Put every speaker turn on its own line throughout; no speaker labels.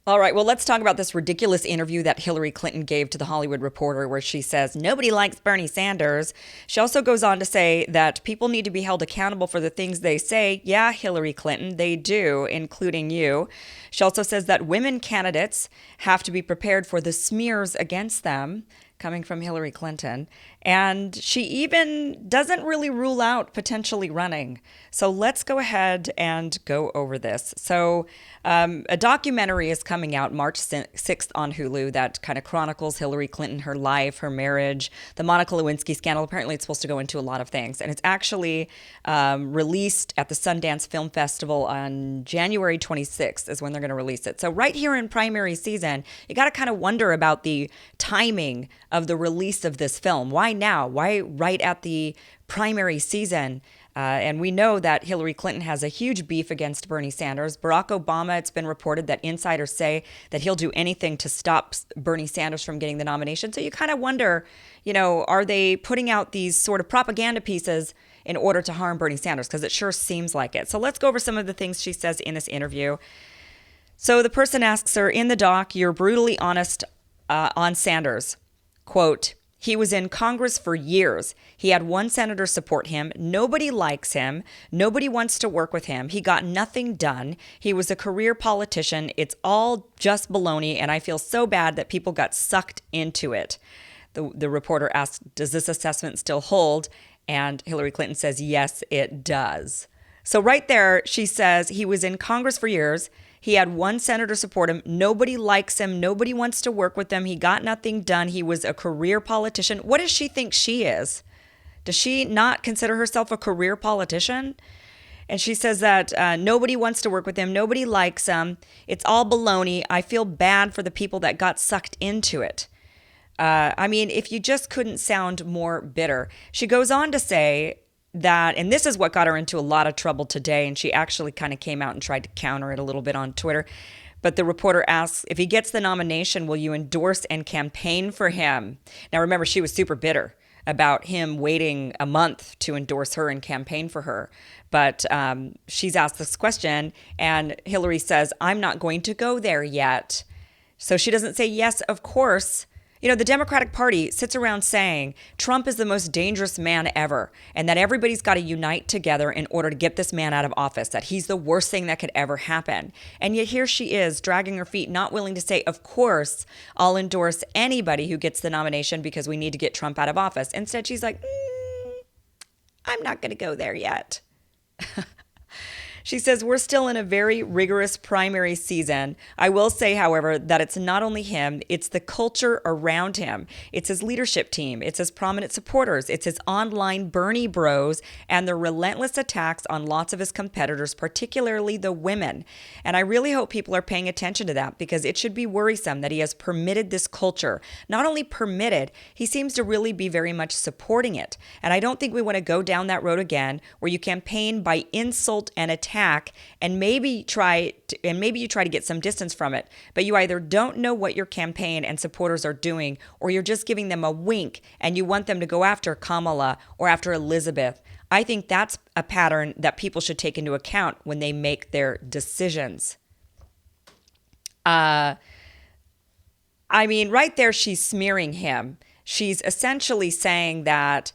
All right, well, let's talk about this ridiculous interview that Hillary Clinton gave to The Hollywood Reporter, where she says nobody likes Bernie Sanders. She also goes on to say that people need to be held accountable for the things they say. Yeah, Hillary Clinton, they do, including you. She also says that women candidates have to be prepared for the smears against them coming from Hillary Clinton. And she even doesn't really rule out potentially running. So let's go ahead and go over this. So a documentary is coming out March 6th on Hulu that kind of chronicles Hillary Clinton, her life, her marriage, the Monica Lewinsky scandal. Apparently, it's supposed to go into a lot of things. And it's actually released at the Sundance Film Festival on January 26th is when they're going to release it. So right here in primary season, you got to kind of wonder about the timing of the release of this film. Why now? Why right at the primary season? And we know that Hillary Clinton has a huge beef against Bernie Sanders. Barack Obama, it's been reported that insiders say that he'll do anything to stop Bernie Sanders from getting the nomination. So you kind of wonder, are they putting out these sort of propaganda pieces in order to harm Bernie Sanders? Because it sure seems like it. So let's go over some of the things she says in this interview. So the person asks her, in the doc, you're brutally honest on Sanders. Quote, he was in Congress for years. He had one senator support him. Nobody likes him. Nobody wants to work with him. He got nothing done. He was a career politician. It's all just baloney, and I feel so bad that people got sucked into it. The reporter asked, does this assessment still hold? And Hillary Clinton says, yes, it does. So right there, she says he was in Congress for years. He had one senator support him. Nobody likes him. Nobody wants to work with him. He got nothing done. He was a career politician. What does she think she is? Does she not consider herself a career politician? And she says that nobody wants to work with him. Nobody likes him. It's all baloney. I feel bad for the people that got sucked into it. If you just couldn't sound more bitter. She goes on to say that, and this is what got her into a lot of trouble today, and she actually kind of came out and tried to counter it a little bit on Twitter. But the reporter asks, if he gets the nomination, will you endorse and campaign for him? Now, remember, she was super bitter about him waiting a month to endorse her and campaign for her. But she's asked this question, and Hillary says, I'm not going to go there yet. So she doesn't say, yes, of course. The Democratic Party sits around saying Trump is the most dangerous man ever, and that everybody's got to unite together in order to get this man out of office, that he's the worst thing that could ever happen. And yet here she is, dragging her feet, not willing to say, of course, I'll endorse anybody who gets the nomination because we need to get Trump out of office. Instead, she's like, I'm not going to go there yet. She says, we're still in a very rigorous primary season. I will say, however, that it's not only him, it's the culture around him. It's his leadership team. It's his prominent supporters. It's his online Bernie bros and the relentless attacks on lots of his competitors, particularly the women. And I really hope people are paying attention to that because it should be worrisome that he has permitted this culture. Not only permitted, he seems to really be very much supporting it. And I don't think we want to go down that road again where you campaign by insult and attack and maybe you try to get some distance from it, but you either don't know what your campaign and supporters are doing or you're just giving them a wink and you want them to go after Kamala or after Elizabeth. I think that's a pattern that people should take into account when they make their decisions. Right there, she's smearing him. She's essentially saying that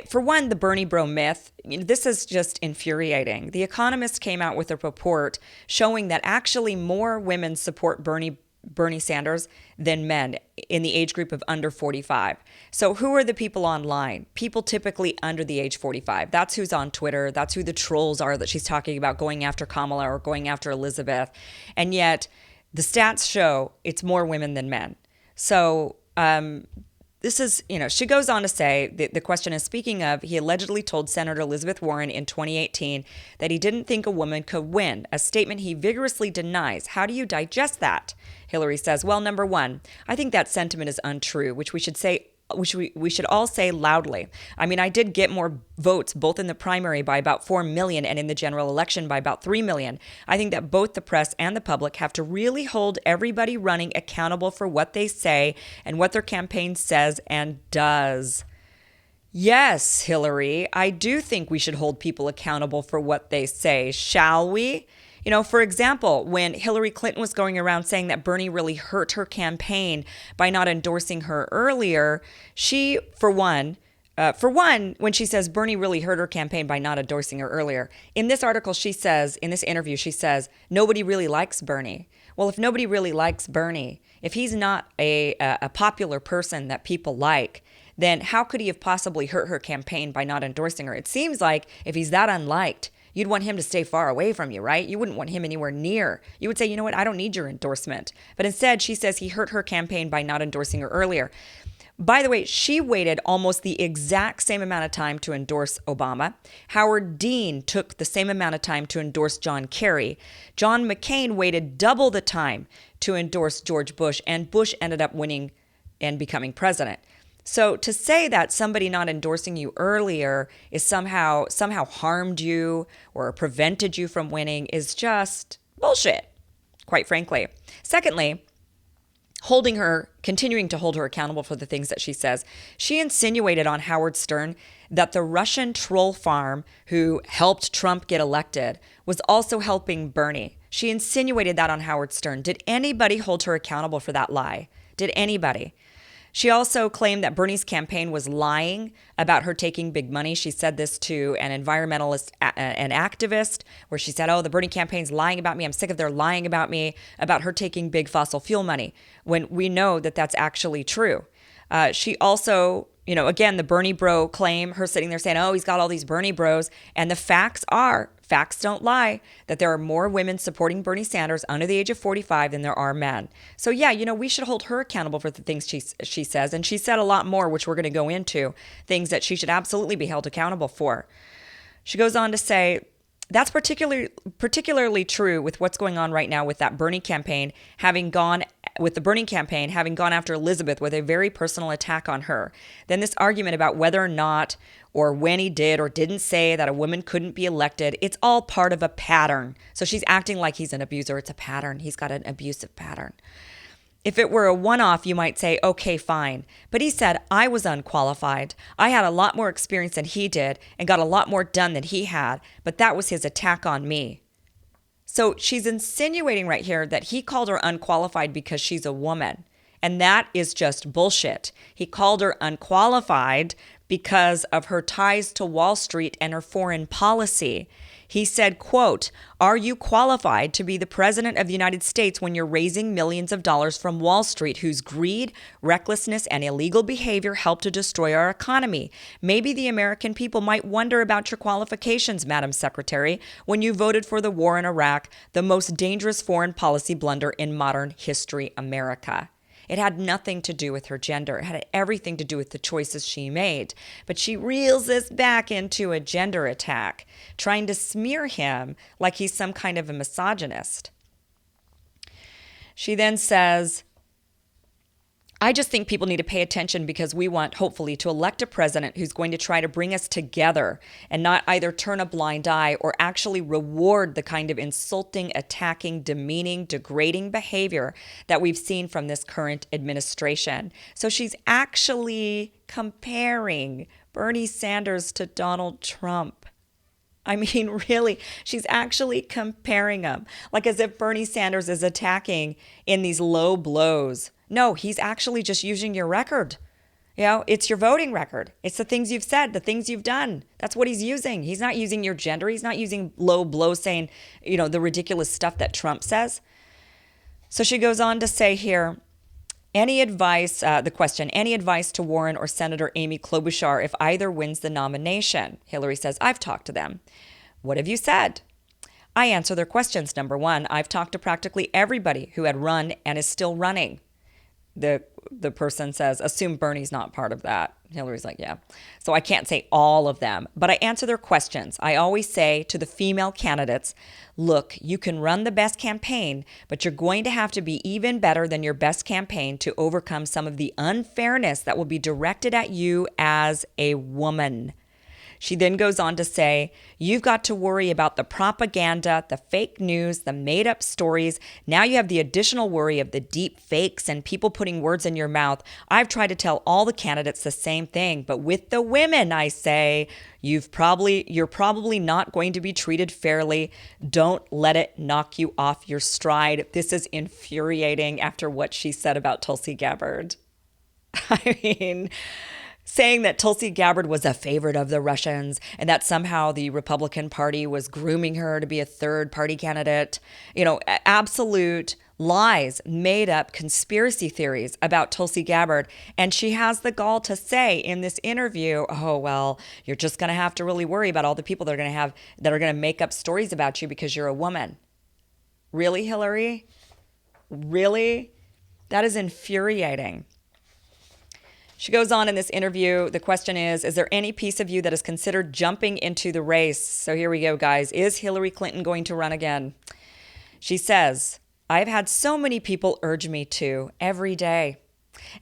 for one, the Bernie bro myth, this is just infuriating. The Economist came out with a report showing that actually more women support Bernie Sanders than men in the age group of under 45. So who are the people online? People typically under the age 45. That's who's on Twitter. That's who the trolls are that she's talking about going after Kamala or going after Elizabeth. And yet the stats show it's more women than men. So, this is, she goes on to say, the question is, speaking of, he allegedly told Senator Elizabeth Warren in 2018 that he didn't think a woman could win, a statement he vigorously denies. How do you digest that? Hillary says, well, number one, I think that sentiment is untrue, which we should all say loudly. I did get more votes both in the primary by about 4 million and in the general election by about 3 million. I think that both the press and the public have to really hold everybody running accountable for what they say and what their campaign says and does. Yes, Hillary, I do think we should hold people accountable for what they say. Shall we? For example, when Hillary Clinton was going around saying that Bernie really hurt her campaign by not endorsing her earlier, she, for one, when she says Bernie really hurt her campaign by not endorsing her earlier, in this article, in this interview, she says, nobody really likes Bernie. Well, if nobody really likes Bernie, if he's not a popular person that people like, then how could he have possibly hurt her campaign by not endorsing her? It seems like if he's that unliked, you'd want him to stay far away from you, right? You wouldn't want him anywhere near. You would say, you know what, I don't need your endorsement. But instead, she says he hurt her campaign by not endorsing her earlier. By the way, she waited almost the exact same amount of time to endorse Obama. Howard Dean took the same amount of time to endorse John Kerry. John McCain waited double the time to endorse George Bush, and Bush ended up winning and becoming president. So to say that somebody not endorsing you earlier is somehow harmed you or prevented you from winning is just bullshit, quite frankly. Secondly, continuing to hold her accountable for the things that she says. She insinuated on Howard Stern that the Russian troll farm who helped Trump get elected was also helping Bernie. She insinuated that on Howard Stern. Did anybody hold her accountable for that lie? Did anybody? She also claimed that Bernie's campaign was lying about her taking big money. She said this to an environmentalist, an activist, where she said, the Bernie campaign's lying about me. I'm sick of their lying about me, about her taking big fossil fuel money, when we know that that's actually true. She also, again, the Bernie bro claim, her sitting there saying, he's got all these Bernie bros. And the facts don't lie, that there are more women supporting Bernie Sanders under the age of 45 than there are men. So yeah, we should hold her accountable for the things she says. And she said a lot more, which we're going to go into, things that she should absolutely be held accountable for. She goes on to say, that's particularly true with what's going on right now with that Bernie campaign, having gone after Elizabeth with a very personal attack on her. Then this argument about whether or not or when he did or didn't say that a woman couldn't be elected, it's all part of a pattern. So she's acting like he's an abuser. It's a pattern. He's got an abusive pattern. If it were a one-off, you might say, okay, fine. But he said, I was unqualified. I had a lot more experience than he did and got a lot more done than he had. But that was his attack on me. So she's insinuating right here that he called her unqualified because she's a woman. And that is just bullshit. He called her unqualified because of her ties to Wall Street and her foreign policy. He said, quote, are you qualified to be the president of the United States when you're raising millions of dollars from Wall Street, whose greed, recklessness, and illegal behavior help to destroy our economy? Maybe the American people might wonder about your qualifications, Madam Secretary, when you voted for the war in Iraq, the most dangerous foreign policy blunder in modern history, America. It had nothing to do with her gender. It had everything to do with the choices she made. But she reels this back into a gender attack, trying to smear him like he's some kind of a misogynist. She then says, I just think people need to pay attention because we want, hopefully, to elect a president who's going to try to bring us together and not either turn a blind eye or actually reward the kind of insulting, attacking, demeaning, degrading behavior that we've seen from this current administration. So she's actually comparing Bernie Sanders to Donald Trump. I mean, really, she's actually comparing them, like as if Bernie Sanders is attacking in these low blows. No, he's actually just using your record. It's your voting record. It's the things you've said, the things you've done. That's what he's using. He's not using your gender. He's not using low blows saying, the ridiculous stuff that Trump says. So she goes on to say here, any advice to Warren or Senator Amy Klobuchar if either wins the nomination? Hillary says, I've talked to them. What have you said? I answer their questions. Number one, I've talked to practically everybody who had run and is still running. The person says, assume Bernie's not part of that. Hillary's like, yeah. So I can't say all of them, but I answer their questions. I always say to the female candidates, look, you can run the best campaign, but you're going to have to be even better than your best campaign to overcome some of the unfairness that will be directed at you as a woman. She then goes on to say, you've got to worry about the propaganda, the fake news, the made up stories. Now you have the additional worry of the deep fakes and people putting words in your mouth. I've tried to tell all the candidates the same thing, but with the women, I say, you're probably not going to be treated fairly. Don't let it knock you off your stride. This is infuriating after what she said about Tulsi Gabbard. I mean, saying that Tulsi Gabbard was a favorite of the Russians and that somehow the Republican Party was grooming her to be a third party candidate. Absolute lies, made up conspiracy theories about Tulsi Gabbard. And she has the gall to say in this interview, oh, well, you're just going to have to really worry about all the people that are going to make up stories about you because you're a woman. Really, Hillary? Really? That is infuriating. She goes on in this interview. The question is there any piece of you that has considered jumping into the race? So here we go, guys. Is Hillary Clinton going to run again? She says, I've had so many people urge me to every day,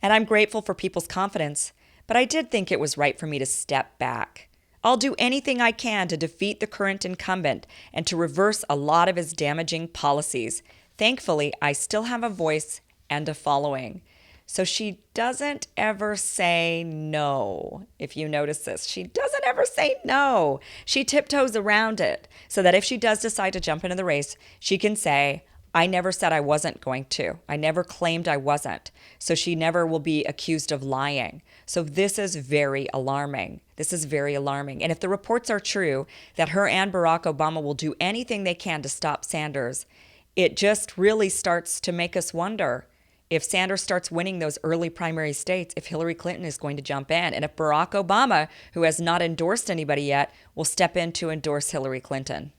and I'm grateful for people's confidence, but I did think it was right for me to step back. I'll do anything I can to defeat the current incumbent and to reverse a lot of his damaging policies. Thankfully, I still have a voice and a following. So she doesn't ever say no, if you notice this. She doesn't ever say no. She tiptoes around it so that if she does decide to jump into the race, she can say, I never said I wasn't going to. I never claimed I wasn't. So she never will be accused of lying. So this is very alarming. This is very alarming. And if the reports are true that her and Barack Obama will do anything they can to stop Sanders, it just really starts to make us wonder if Sanders starts winning those early primary states, if Hillary Clinton is going to jump in, and if Barack Obama, who has not endorsed anybody yet, will step in to endorse Hillary Clinton.